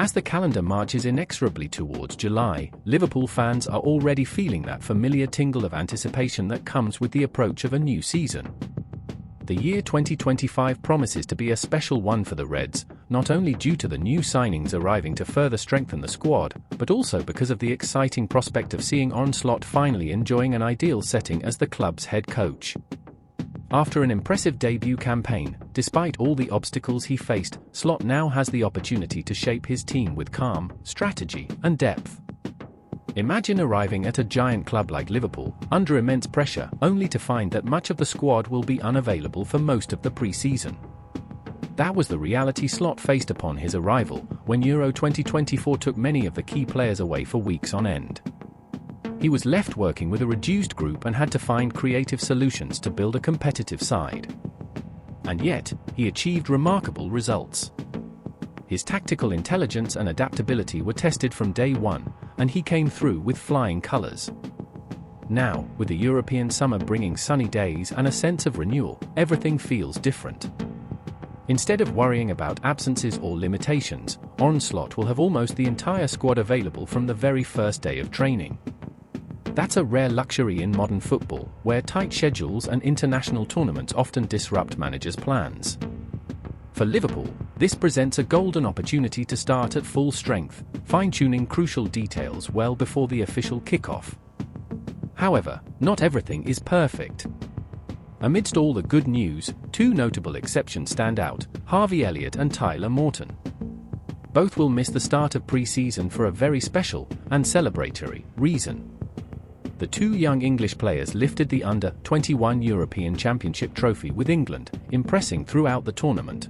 As the calendar marches inexorably towards July, Liverpool fans are already feeling that familiar tingle of anticipation that comes with the approach of a new season. The year 2025 promises to be a special one for the Reds, not only due to the new signings arriving to further strengthen the squad, but also because of the exciting prospect of seeing Arne Slot finally enjoying an ideal setting as the club's head coach. After an impressive debut campaign, despite all the obstacles he faced, Slot now has the opportunity to shape his team with calm, strategy, and depth. Imagine arriving at a giant club like Liverpool, under immense pressure, only to find that much of the squad will be unavailable for most of the pre-season. That was the reality Slot faced upon his arrival, when Euro 2024 took many of the key players away for weeks on end. He was left working with a reduced group and had to find creative solutions to build a competitive side. And yet, he achieved remarkable results. His tactical intelligence and adaptability were tested from day one, and he came through with flying colors. Now, with the European summer bringing sunny days and a sense of renewal, everything feels different. Instead of worrying about absences or limitations, Arne Slot will have almost the entire squad available from the very first day of training. That's a rare luxury in modern football, where tight schedules and international tournaments often disrupt managers' plans. For Liverpool, this presents a golden opportunity to start at full strength, fine-tuning crucial details well before the official kickoff. However, not everything is perfect. Amidst all the good news, two notable exceptions stand out: Harvey Elliott and Tyler Morton. Both will miss the start of pre-season for a very special and celebratory reason. The two young English players lifted the Under-21 European Championship trophy with England, impressing throughout the tournament.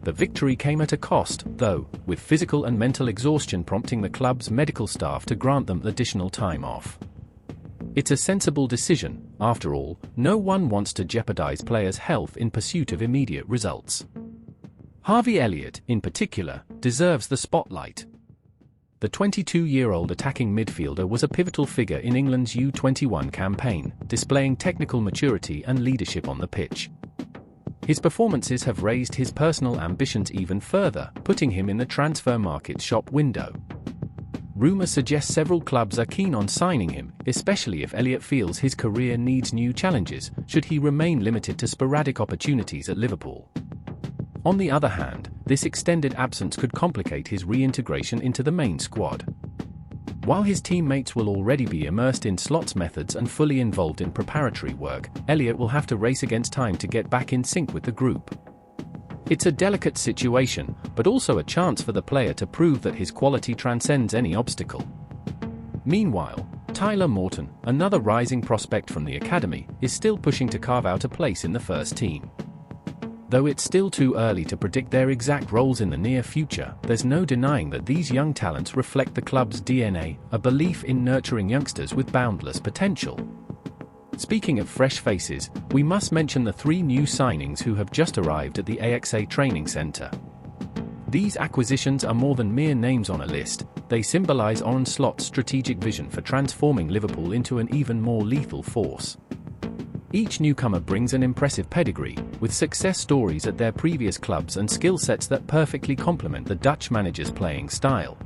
The victory came at a cost, though, with physical and mental exhaustion prompting the club's medical staff to grant them additional time off. It's a sensible decision. After all, no one wants to jeopardize players' health in pursuit of immediate results. Harvey Elliott, in particular, deserves the spotlight. The 22-year-old attacking midfielder was a pivotal figure in England's U21 campaign, displaying technical maturity and leadership on the pitch. His performances have raised his personal ambitions even further, putting him in the transfer market shop window. Rumours suggest several clubs are keen on signing him, especially if Elliott feels his career needs new challenges, should he remain limited to sporadic opportunities at Liverpool. On the other hand, this extended absence could complicate his reintegration into the main squad. While his teammates will already be immersed in Slot's methods and fully involved in preparatory work, Elliott will have to race against time to get back in sync with the group. It's a delicate situation, but also a chance for the player to prove that his quality transcends any obstacle. Meanwhile, Tyler Morton, another rising prospect from the academy, is still pushing to carve out a place in the first team. Though it's still too early to predict their exact roles in the near future, there's no denying that these young talents reflect the club's DNA, a belief in nurturing youngsters with boundless potential. Speaking of fresh faces, we must mention the three new signings who have just arrived at the AXA training centre. These acquisitions are more than mere names on a list. They symbolize Arne Slot's strategic vision for transforming Liverpool into an even more lethal force. Each newcomer brings an impressive pedigree, with success stories at their previous clubs and skill sets that perfectly complement the Dutch manager's playing style.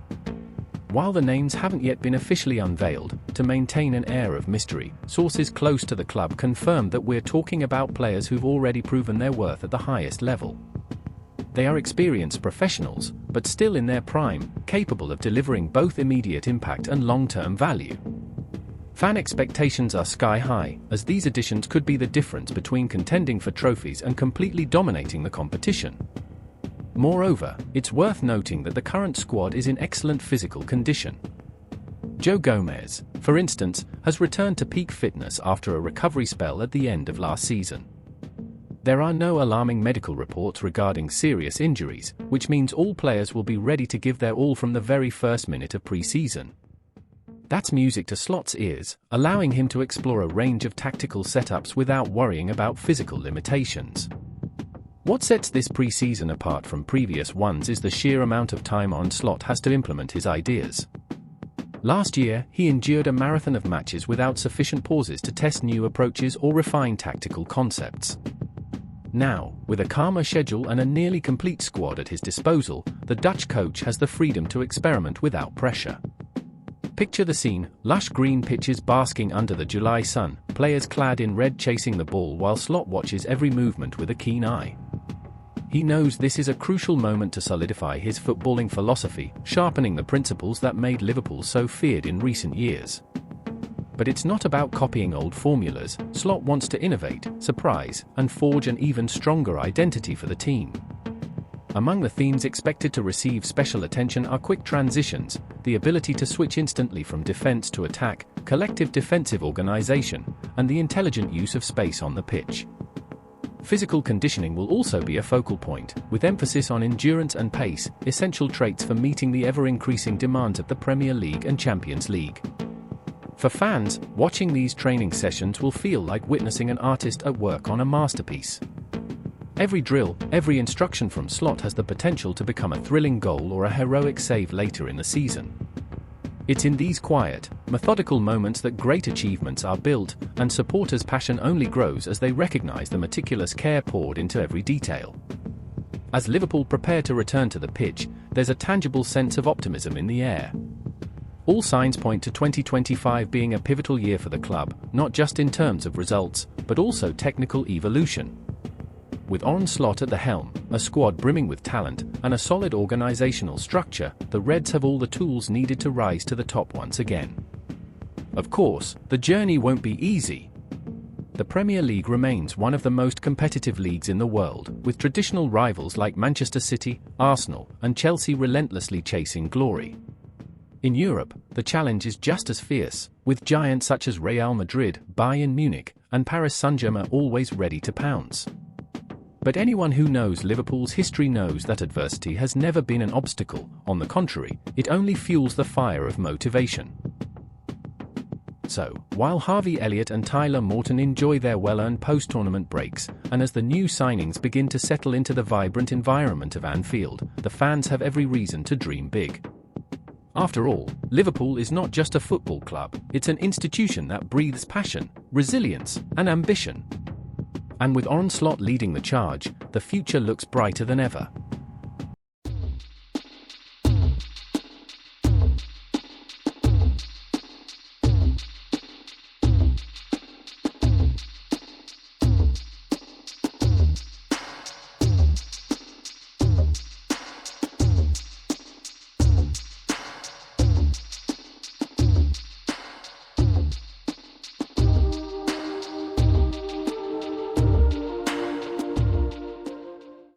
While the names haven't yet been officially unveiled, to maintain an air of mystery, sources close to the club confirm that we're talking about players who've already proven their worth at the highest level. They are experienced professionals, but still in their prime, capable of delivering both immediate impact and long-term value. Fan expectations are sky high, as these additions could be the difference between contending for trophies and completely dominating the competition. Moreover, it's worth noting that the current squad is in excellent physical condition. Joe Gomez, for instance, has returned to peak fitness after a recovery spell at the end of last season. There are no alarming medical reports regarding serious injuries, which means all players will be ready to give their all from the very first minute of pre-season. That's music to Slot's ears, allowing him to explore a range of tactical setups without worrying about physical limitations. What sets this pre-season apart from previous ones is the sheer amount of time Arne Slot has to implement his ideas. Last year, he endured a marathon of matches without sufficient pauses to test new approaches or refine tactical concepts. Now, with a calmer schedule and a nearly complete squad at his disposal, the Dutch coach has the freedom to experiment without pressure. Picture the scene: lush green pitches basking under the July sun, players clad in red chasing the ball while Slot watches every movement with a keen eye. He knows this is a crucial moment to solidify his footballing philosophy, sharpening the principles that made Liverpool so feared in recent years. But it's not about copying old formulas. Slot wants to innovate, surprise, and forge an even stronger identity for the team. Among the themes expected to receive special attention are quick transitions, the ability to switch instantly from defense to attack, collective defensive organization, and the intelligent use of space on the pitch. Physical conditioning will also be a focal point, with emphasis on endurance and pace, essential traits for meeting the ever-increasing demands of the Premier League and Champions League. For fans, watching these training sessions will feel like witnessing an artist at work on a masterpiece. Every drill, every instruction from Slot has the potential to become a thrilling goal or a heroic save later in the season. It's in these quiet, methodical moments that great achievements are built, and supporters' passion only grows as they recognize the meticulous care poured into every detail. As Liverpool prepare to return to the pitch, there's a tangible sense of optimism in the air. All signs point to 2025 being a pivotal year for the club, not just in terms of results, but also technical evolution. With Arne Slot at the helm, a squad brimming with talent, and a solid organizational structure, the Reds have all the tools needed to rise to the top once again. Of course, the journey won't be easy. The Premier League remains one of the most competitive leagues in the world, with traditional rivals like Manchester City, Arsenal, and Chelsea relentlessly chasing glory. In Europe, the challenge is just as fierce, with giants such as Real Madrid, Bayern Munich, and Paris Saint-Germain always ready to pounce. But anyone who knows Liverpool's history knows that adversity has never been an obstacle. On the contrary, it only fuels the fire of motivation. So, while Harvey Elliott and Tyler Morton enjoy their well-earned post-tournament breaks, and as the new signings begin to settle into the vibrant environment of Anfield, the fans have every reason to dream big. After all, Liverpool is not just a football club, it's an institution that breathes passion, resilience, and ambition. And with Arne Slot leading the charge, the future looks brighter than ever.